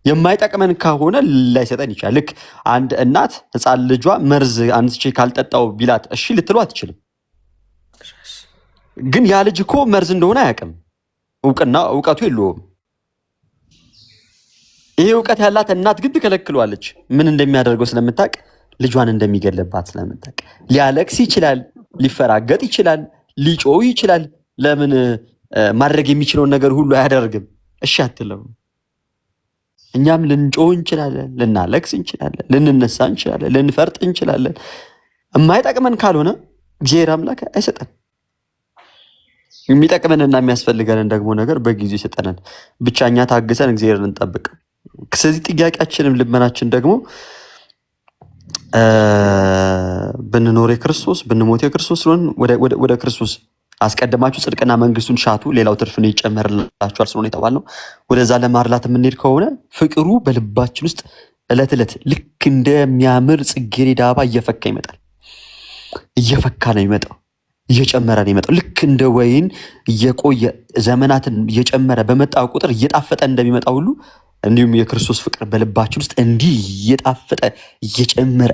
የማይጠቅመን ከሆነ ላይሰጠን ይችላል። ልክ አንድ እናት ሕፃን ልጇ መርዝ አንስቼ ካልጠጣው ቢላት እሺ ልትሉ አትችልም። ግን ያ ልጅ እኮ መርዝ እንደሆነ አያውቅም፣ እውቀቱ የለውም። ይሄ እውቀት ያላት እናት ግን ትከለክለዋለች። ምን እንደሚያደርገው ስለምታውቅ፣ ልጇን እንደሚገለባት ስለምታውቅ። ሊያለቅስ ይችላል፣ ሊፈራገጥ ይችላል፣ ሊጮህ ይችላል። ለምን ማድረግ የሚችለውን ነገር ሁሉ አያደርግም? እሺ አትለው። እኛም ልንጮህ እንችላለን፣ ልናለቅስ እንችላለን፣ ልንነሳ እንችላለን፣ ልንፈርጥ እንችላለን። የማይጠቅመን ካልሆነ እግዚአብሔር አምላክ አይሰጠን። የሚጠቅመንና የሚያስፈልገንን ደግሞ ነገር በጊዜው ይሰጠናል። ብቻ እኛ ታግሰን እግዚአብሔርን እንጠብቅ። ስለዚህ ጥያቄያችንም ልመናችን ደግሞ ብንኖር የክርስቶስ ብንሞት የክርስቶስ ስለሆን ወደ ክርስቶስ አስቀድማችሁ ጽድቅና መንግስቱን ሻቱ፣ ሌላው ትርፍ ነው ይጨመርላችኋል ስለሆነ የተባልነው ወደዛ ለማርላት የምንሄድ ከሆነ ፍቅሩ በልባችን ውስጥ እለት እለት ልክ እንደሚያምር ጽጌረዳ አበባ እየፈካ ይመጣል። እየፈካ ነው የሚመጣው፣ እየጨመረ ነው የሚመጣው። ልክ እንደ ወይን እየቆየ ዘመናትን እየጨመረ በመጣ ቁጥር እየጣፈጠ እንደሚመጣ ሁሉ እንዲሁም የክርስቶስ ፍቅር በልባችን ውስጥ እንዲህ እየጣፈጠ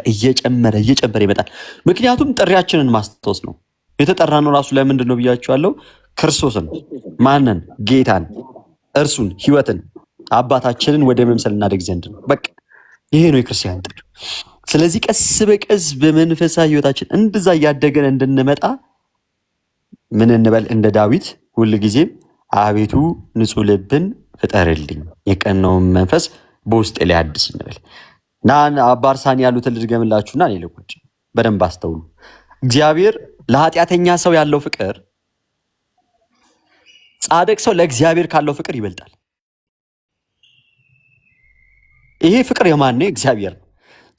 እየጨመረ ይመጣል። ምክንያቱም ጥሪያችንን ማስታወስ ነው። የተጠራነው ራሱ ለምንድን ነው ብያችኋለሁ። ክርስቶስን፣ ማንን? ጌታን፣ እርሱን፣ ህይወትን፣ አባታችንን ወደ መምሰል እናደግ ዘንድ ነው። በቃ ይሄ ነው የክርስቲያን ጥሪ። ስለዚህ ቀስ በቀስ በመንፈሳዊ ህይወታችን እንደዛ እያደገን እንድንመጣ ምን እንበል? እንደ ዳዊት ሁልጊዜም አቤቱ ንጹሕ ልብን ፍጠርልኝ፣ የቀናውን መንፈስ በውስጤ ላይ አድስ እንበል። አባ አርሳኒ ያሉትን ልድገምላችሁና እኔ ልቁጭ። በደንብ አስተውሉ። እግዚአብሔር ለኃጢአተኛ ሰው ያለው ፍቅር ጻድቅ ሰው ለእግዚአብሔር ካለው ፍቅር ይበልጣል። ይሄ ፍቅር የማን ነው? እግዚአብሔር ነው።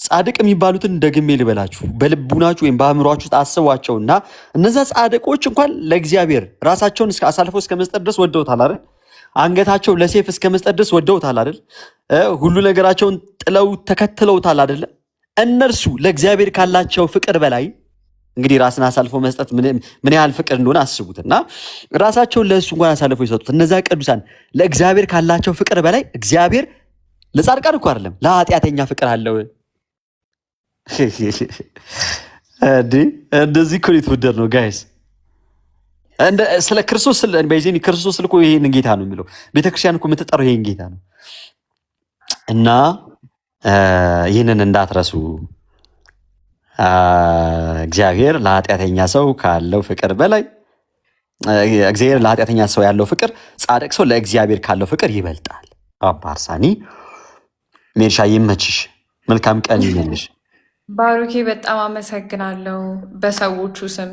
ጻድቅ የሚባሉትን ደግሜ ልበላችሁ፣ በልቡናችሁ ወይም በአእምሯችሁ ውስጥ አስቧቸውና እነዛ ጻድቆች እንኳን ለእግዚአብሔር ራሳቸውን አሳልፈው እስከ መስጠት ድረስ ወደውታል አይደል? አንገታቸው ለሴፍ እስከ መስጠት ድረስ ወደውታል አይደል? ሁሉ ነገራቸውን ጥለው ተከትለውታል አይደል? እነርሱ ለእግዚአብሔር ካላቸው ፍቅር በላይ እንግዲህ ራስን አሳልፎ መስጠት ምን ያህል ፍቅር እንደሆነ አስቡትና ራሳቸውን ለእሱ እንኳን አሳልፎ የሰጡት እነዛ ቅዱሳን ለእግዚአብሔር ካላቸው ፍቅር በላይ እግዚአብሔር ለጻድቃን እኮ አይደለም ለኃጢአተኛ ፍቅር አለው። እንደዚህ እኮ የተወደድ ነው ጋይስ። ስለ ክርስቶስ ክርስቶስ እኮ ይሄን ጌታ ነው የሚለው። ቤተክርስቲያን እኮ የምትጠራው ይሄን ጌታ ነው። እና ይህንን እንዳትረሱ። እግዚአብሔር ለኃጢአተኛ ሰው ካለው ፍቅር በላይ እግዚአብሔር ለኃጢአተኛ ሰው ያለው ፍቅር ጻድቅ ሰው ለእግዚአብሔር ካለው ፍቅር ይበልጣል። አባ አርሳኒ ሜርሻ ይመችሽ፣ መልካም ቀን ይመልሽ። ባሩኬ በጣም አመሰግናለሁ። በሰዎቹ ስም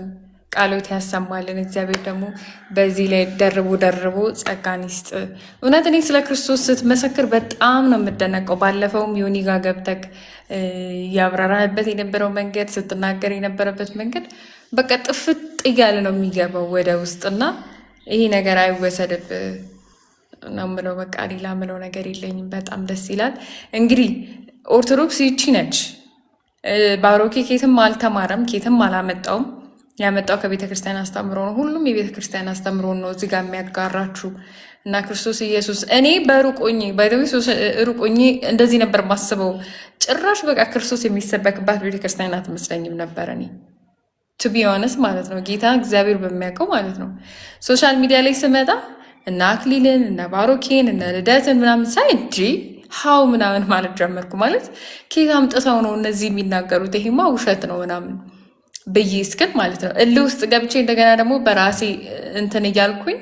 ቃሎት ያሰማልን። እግዚአብሔር ደግሞ በዚህ ላይ ደርቦ ጸጋን ይስጥ። እውነት እኔ ስለ ክርስቶስ ስትመሰክር በጣም ነው የምደነቀው። ባለፈውም ዮኒ ጋ ገብተክ ያብራራህበት የነበረው መንገድ ስትናገር የነበረበት መንገድ በቃ ጥፍጥ እያለ ነው የሚገባው ወደ ውስጥና ይሄ ነገር አይወሰድብ ነው ምለው። በቃ ሌላ ምለው ነገር የለኝም። በጣም ደስ ይላል። እንግዲህ ኦርቶዶክስ ይቺ ነች። ባሮኬ ኬትም አልተማረም፣ ኬትም አላመጣውም። ያመጣው ከቤተ ክርስቲያን አስተምሮ ነው። ሁሉም የቤተ ክርስቲያን አስተምሮ ነው እዚህ ጋር የሚያጋራችሁ እና ክርስቶስ ኢየሱስ እኔ በሩቆኜ እንደዚህ ነበር ማስበው። ጭራሽ በቃ ክርስቶስ የሚሰበክባት ቤተ ክርስቲያን አትመስለኝም ነበር እኔ ቱ ቢ ኦነስት ማለት ነው። ጌታ እግዚአብሔር በሚያውቀው ማለት ነው። ሶሻል ሚዲያ ላይ ስመጣ እና አክሊልን እና ባሮኬን እና ልደትን ምናምን ሳይ እንጂ ሀው ምናምን ማለት ጀመርኩ። ማለት ኬት አምጥተው ነው እነዚህ የሚናገሩት? ይሄማ ውሸት ነው ምናምን ብዬ እስክል ማለት ነው እልህ ውስጥ ገብቼ እንደገና ደግሞ በራሴ እንትን እያልኩኝ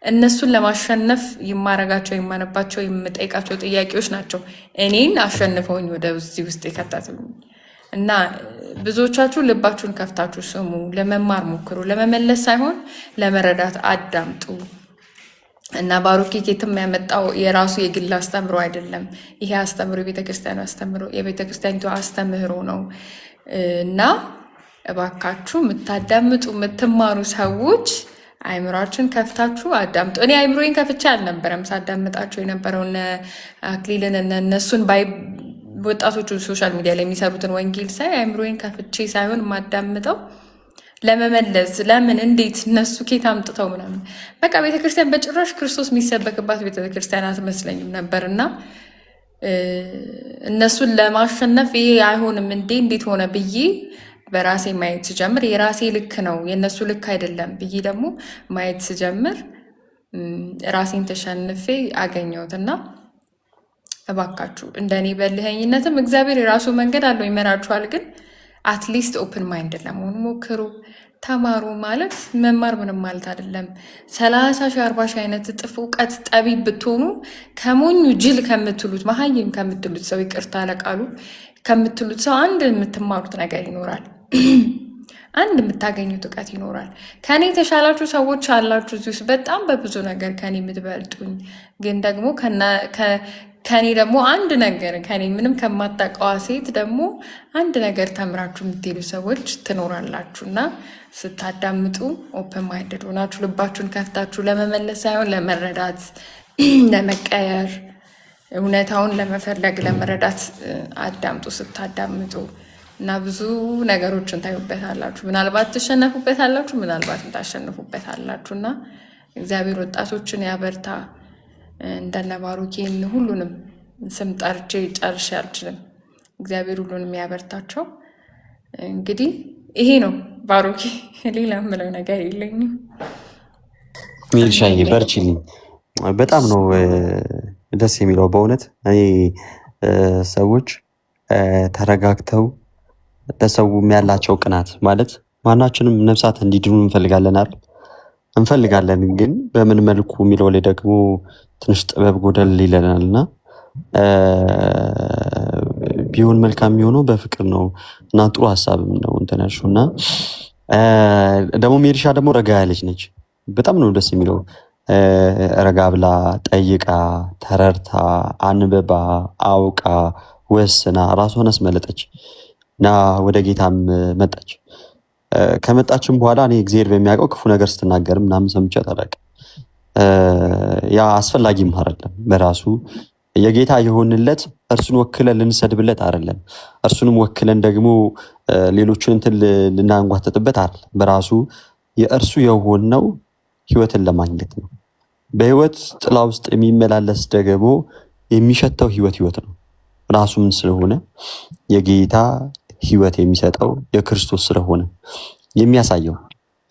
እነሱን ለማሸነፍ የማረጋቸው የማነባቸው የምጠይቃቸው ጥያቄዎች ናቸው እኔን አሸንፈውኝ ወደዚህ ውስጥ የከተቱኝ። እና ብዙዎቻችሁ ልባችሁን ከፍታችሁ ስሙ፣ ለመማር ሞክሩ። ለመመለስ ሳይሆን ለመረዳት አዳምጡ። እና ባሮኬ ኬትም ያመጣው የራሱ የግል አስተምሮ አይደለም። ይሄ አስተምሮ የቤተክርስቲያኒቱ አስተምህሮ ነው። እና እባካችሁ የምታዳምጡ የምትማሩ ሰዎች አይምሯችን ከፍታችሁ አዳምጡ። እኔ አይምሮዬን ከፍቼ አልነበረም ሳዳምጣቸው የነበረው አክሊልን እነሱን ወጣቶቹ ሶሻል ሚዲያ ላይ የሚሰሩትን ወንጌል ሳይ አይምሮዬን ከፍቼ ሳይሆን የማዳምጠው ለመመለስ ለምን እንዴት እነሱ ኬት አምጥተው ምናምን በቃ ቤተክርስቲያን በጭራሽ ክርስቶስ የሚሰበክባት ቤተክርስቲያን አትመስለኝም ነበር። እና እነሱን ለማሸነፍ ይሄ አይሆንም እንዴት ሆነ ብዬ በራሴ ማየት ስጀምር የራሴ ልክ ነው የእነሱ ልክ አይደለም ብዬ ደግሞ ማየት ስጀምር ራሴን ተሸንፌ አገኘሁት። እና እባካችሁ እንደኔ በልኸኝነትም እግዚአብሔር የራሱ መንገድ አለው ይመራችኋል። ግን አትሊስት ኦፕን ማይንድ ለመሆኑ ሞክሩ፣ ተማሩ። ማለት መማር ምንም ማለት አይደለም። 30 ሺህ 40 ሺህ አይነት እጥፍ እውቀት ጠቢብ ብትሆኑ ከሞኙ ጅል ከምትሉት መሀይም ከምትሉት ሰው ይቅርታ ለቃሉ ከምትሉት ሰው አንድ የምትማሩት ነገር ይኖራል። አንድ የምታገኙት እውቀት ይኖራል። ከኔ የተሻላችሁ ሰዎች አላችሁ እዚህ ውስጥ በጣም በብዙ ነገር ከኔ የምትበልጡኝ፣ ግን ደግሞ ከኔ ደግሞ አንድ ነገር ከኔ ምንም ከማታውቀዋ ሴት ደግሞ አንድ ነገር ተምራችሁ የምትሄዱ ሰዎች ትኖራላችሁ። እና ስታዳምጡ ኦፕን ማይንድድ ሆናችሁ ልባችሁን ከፍታችሁ ለመመለስ ሳይሆን ለመረዳት፣ ለመቀየር፣ እውነታውን ለመፈለግ ለመረዳት አዳምጡ ስታዳምጡ እና ብዙ ነገሮችን ታዩበታላችሁ። ምናልባት ትሸነፉበታላችሁ፣ ምናልባት ታሸንፉበታላችሁ። እና እግዚአብሔር ወጣቶችን ያበርታ። እንደነ ባሩኬን ሁሉንም ስም ጠርቼ ጨርሼ አልችልም። እግዚአብሔር ሁሉንም ያበርታቸው። እንግዲህ ይሄ ነው ባሩኬ፣ ሌላ የምለው ነገር የለኝም። ሜልሻዬ በርቺልኝ። በጣም ነው ደስ የሚለው በእውነት እኔ ሰዎች ተረጋግተው ለሰውም ያላቸው ቅናት ማለት ማናችንም ነፍሳት እንዲድኑ እንፈልጋለን አይደል? እንፈልጋለን። ግን በምን መልኩ የሚለው ላይ ደግሞ ትንሽ ጥበብ ጎደል ይለናል እና ቢሆን መልካም የሚሆነው በፍቅር ነው እና ጥሩ ሀሳብም ነው እንትነሹ እና ደግሞ ሜሪሻ ደግሞ ረጋ ያለች ነች። በጣም ነው ደስ የሚለው። ረጋ ብላ ጠይቃ ተረርታ አንብባ አውቃ ወስና ራሷን አስመለጠች እና ወደ ጌታም መጣች። ከመጣችም በኋላ እኔ እግዚአብሔር በሚያውቀው ክፉ ነገር ስትናገርም ምናምን ሰምቻት አላውቅም። ያ አስፈላጊም አይደለም በራሱ የጌታ የሆንለት እርሱን ወክለን ልንሰድብለት አይደለም። እርሱንም ወክለን ደግሞ ሌሎችን እንትን ልናንጓተትበት አይደለም። በራሱ የእርሱ የሆነው ህይወትን ለማግኘት ነው። በህይወት ጥላ ውስጥ የሚመላለስ ደግሞ የሚሸተው ህይወት ነው። ራሱ ምን ስለሆነ የጌታ ህይወት የሚሰጠው የክርስቶስ ስለሆነ የሚያሳየው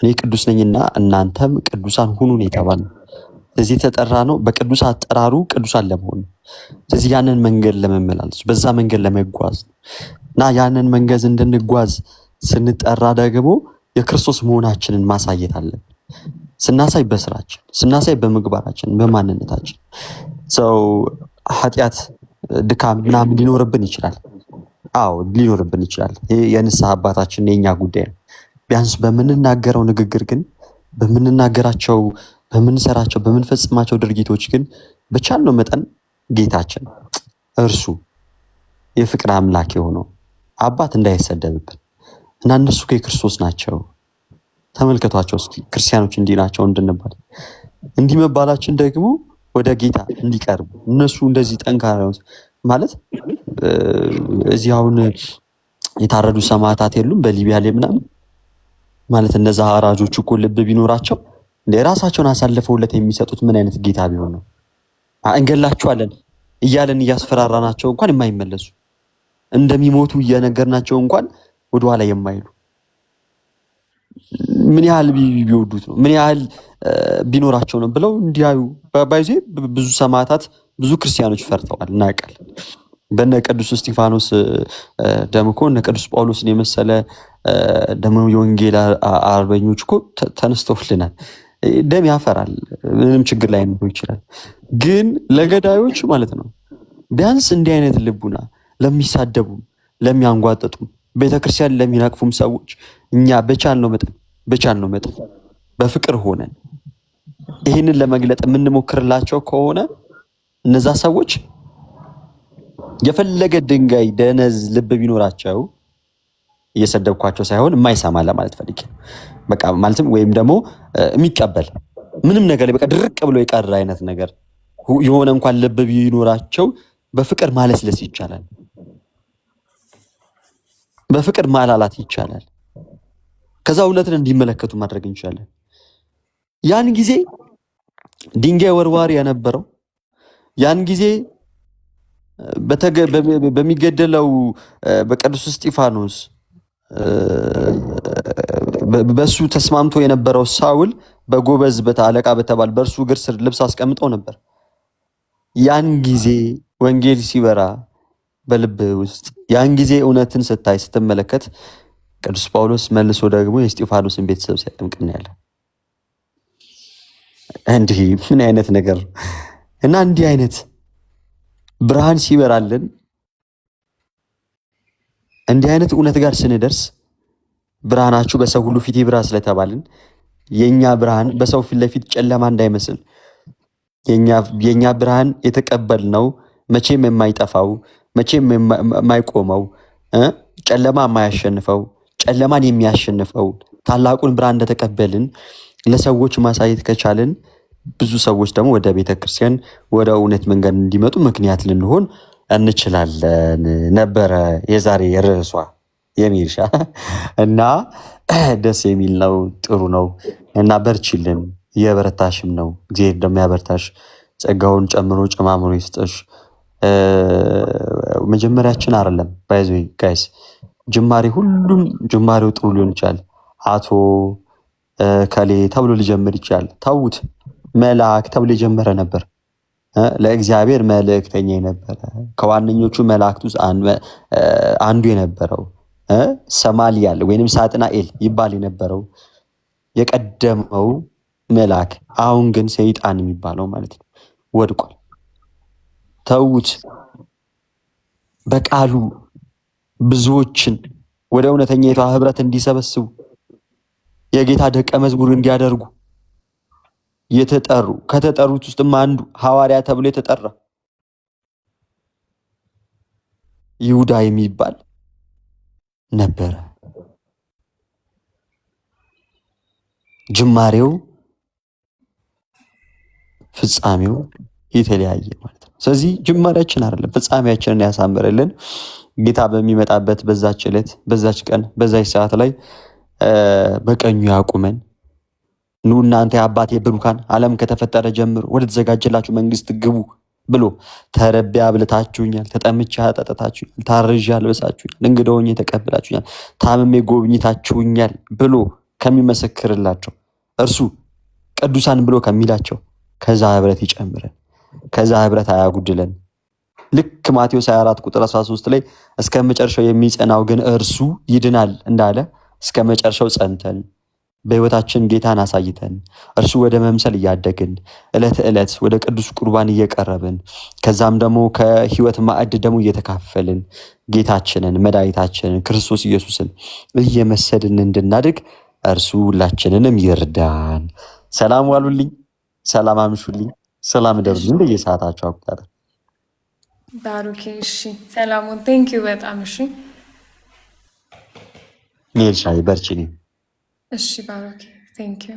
እኔ ቅዱስ ነኝና እናንተም ቅዱሳን ሁኑ ነው የተባለው። ስለዚህ የተጠራ ነው በቅዱስ አጠራሩ ቅዱሳን ለመሆን። ስለዚህ ያንን መንገድ ለመመላለስ በዛ መንገድ ለመጓዝ እና ያንን መንገድ እንድንጓዝ ስንጠራ ደግሞ የክርስቶስ መሆናችንን ማሳየት አለብን። ስናሳይ በስራችን፣ ስናሳይ በምግባራችን፣ በማንነታችን ሰው ኃጢአት ድካም ምናምን ሊኖርብን ይችላል። አዎ ሊኖርብን ይችላል። ይሄ የንስሐ አባታችን የኛ ጉዳይ ነው። ቢያንስ በምንናገረው ንግግር ግን በምንናገራቸው፣ በምንሰራቸው፣ በምንፈጽማቸው ድርጊቶች ግን በቻልነው መጠን ጌታችን እርሱ የፍቅር አምላክ የሆነው አባት እንዳይሰደብብን እና እነሱ የክርስቶስ ናቸው ተመልከቷቸው እስኪ ክርስቲያኖች እንዲህ ናቸው እንድንባል እንዲህ መባላችን ደግሞ ወደ ጌታ እንዲቀርቡ እነሱ እንደዚህ ጠንካራ ማለት እዚህ አሁን የታረዱ ሰማዕታት የሉም በሊቢያ ላይ ምናምን ማለት እነዛ አራጆች እኮ ልብ ቢኖራቸው ለራሳቸውን አሳልፈውለት የሚሰጡት ምን አይነት ጌታ ቢሆን ነው? እንገላቸዋለን እያለን እያስፈራራናቸው እንኳን የማይመለሱ እንደሚሞቱ እየነገርናቸው እንኳን ወደኋላ የማይሉ ምን ያህል ቢወዱት ነው? ምን ያህል ቢኖራቸው ነው ብለው እንዲያዩ ባይዜ ብዙ ሰማዕታት ብዙ ክርስቲያኖች ፈርተዋል እናውቃለን። በነ ቅዱስ እስጢፋኖስ ደም እኮ እነ ቅዱስ ጳውሎስን የመሰለ ደም የወንጌል አርበኞች እኮ ተነስተውልናል። ደም ያፈራል፣ ምንም ችግር ላይ ነው ይችላል። ግን ለገዳዮች ማለት ነው ቢያንስ እንዲህ አይነት ልቡና ለሚሳደቡ፣ ለሚያንጓጠጡ፣ ቤተክርስቲያን ለሚነቅፉም ሰዎች እኛ በቻልነው መጠን በፍቅር ሆነን ይህንን ለመግለጥ የምንሞክርላቸው ከሆነ እነዛ ሰዎች የፈለገ ድንጋይ ደነዝ ልብ ቢኖራቸው እየሰደብኳቸው ሳይሆን የማይሰማ ለማለት ፈልጌ በቃ ማለትም ወይም ደግሞ የሚቀበል ምንም ነገር በቃ ድርቅ ብሎ የቀረ አይነት ነገር የሆነ እንኳን ልብ ቢኖራቸው በፍቅር ማለስለስ ይቻላል። በፍቅር ማላላት ይቻላል። ከዛ እውነትን እንዲመለከቱ ማድረግ እንችላለን። ያን ጊዜ ድንጋይ ወርዋሪ የነበረው ያን ጊዜ በሚገደለው በቅዱስ እስጢፋኖስ በሱ ተስማምቶ የነበረው ሳውል በጎበዝ አለቃ በተባለ በእርሱ እግር ስር ልብስ አስቀምጠው ነበር። ያን ጊዜ ወንጌል ሲበራ በልብ ውስጥ ያን ጊዜ እውነትን ስታይ ስትመለከት ቅዱስ ጳውሎስ መልሶ ደግሞ የእስጢፋኖስን ቤተሰብ ሲያጠምቅ እናያለን። እንዲህ ምን አይነት ነገር እና እንዲህ አይነት ብርሃን ሲበራልን እንዲህ አይነት እውነት ጋር ስንደርስ ብርሃናችሁ በሰው ሁሉ ፊት ይብራ ስለተባልን የኛ ብርሃን በሰው ፊት ለፊት ጨለማ እንዳይመስል የኛ ብርሃን የተቀበልነው መቼም የማይጠፋው መቼም የማይቆመው ጨለማ የማያሸንፈው ጨለማን የሚያሸንፈው ታላቁን ብርሃን እንደተቀበልን ለሰዎች ማሳየት ከቻልን ብዙ ሰዎች ደግሞ ወደ ቤተክርስቲያን ወደ እውነት መንገድ እንዲመጡ ምክንያት ልንሆን እንችላለን ነበረ የዛሬ ርዕሷ የሚልሻ እና ደስ የሚል ነው። ጥሩ ነው እና በርቺልን። የበረታሽም ነው እግዚአብሔር እንደሚያበርታሽ ጸጋውን ጨምሮ ጨማምሮ ይስጥሽ። መጀመሪያችን አይደለም ባይዞ ጋይስ ጅማሬ ሁሉም ጅማሬው ጥሩ ሊሆን ይችላል። አቶ ከሌ ተብሎ ሊጀምር ይችላል። ታውት መልአክ ተብሎ የጀመረ ነበር። ለእግዚአብሔር መልእክተኛ የነበረ ከዋነኞቹ መላእክት ውስጥ አንዱ የነበረው ሰማልያል ወይንም ሳጥናኤል ይባል የነበረው የቀደመው መልአክ አሁን ግን ሰይጣን የሚባለው ማለት ነው ወድቋል። ተውት። በቃሉ ብዙዎችን ወደ እውነተኛይቷ ህብረት እንዲሰበስቡ የጌታ ደቀ መዝሙር እንዲያደርጉ የተጠሩ ከተጠሩት ውስጥም አንዱ ሐዋርያ ተብሎ የተጠራ ይሁዳ የሚባል ነበረ። ጅማሬው ፍጻሜው የተለያየ ማለት ነው። ስለዚህ ጅማሬያችን አይደለም ፍጻሜያችንን ያሳምርልን ጌታ በሚመጣበት በዛች ዕለት በዛች ቀን በዛች ሰዓት ላይ በቀኙ ያቁመን። ኑ እናንተ የአባቴ ብሩካን ዓለም ከተፈጠረ ጀምሮ ወደ ተዘጋጀላችሁ መንግስት ግቡ ብሎ ተርቤ አብልታችሁኛል፣ ተጠምቼ አጠጥታችሁኛል፣ ታርዤ አልብሳችሁኛል፣ እንግዳ ሆኜ ተቀብላችሁኛል፣ ታምሜ ጎብኝታችሁኛል ብሎ ከሚመሰክርላቸው እርሱ ቅዱሳን ብሎ ከሚላቸው ከዛ ህብረት ይጨምረን፣ ከዛ ህብረት አያጉድለን። ልክ ማቴዎስ 24 ቁጥር 13 ላይ እስከ መጨረሻው የሚጸናው ግን እርሱ ይድናል እንዳለ እስከ መጨረሻው ጸንተን በህይወታችን ጌታን አሳይተን እርሱ ወደ መምሰል እያደግን ዕለት ዕለት ወደ ቅዱስ ቁርባን እየቀረብን ከዛም ደግሞ ከህይወት ማዕድ ደግሞ እየተካፈልን ጌታችንን መድኃኒታችንን ክርስቶስ ኢየሱስን እየመሰልን እንድናድግ እርሱ ሁላችንንም ይርዳን። ሰላም ዋሉልኝ፣ ሰላም አምሹልኝ፣ ሰላም ደርዙኝ በየሰዓታቸው አቁጣጠር። ባሩኬ እሺ፣ ሰላሙን ቴንኪዩ በጣም እሺ። ኔልሻይ በርቺኒ። እሺ ባሩኬ ቴንኪዩ።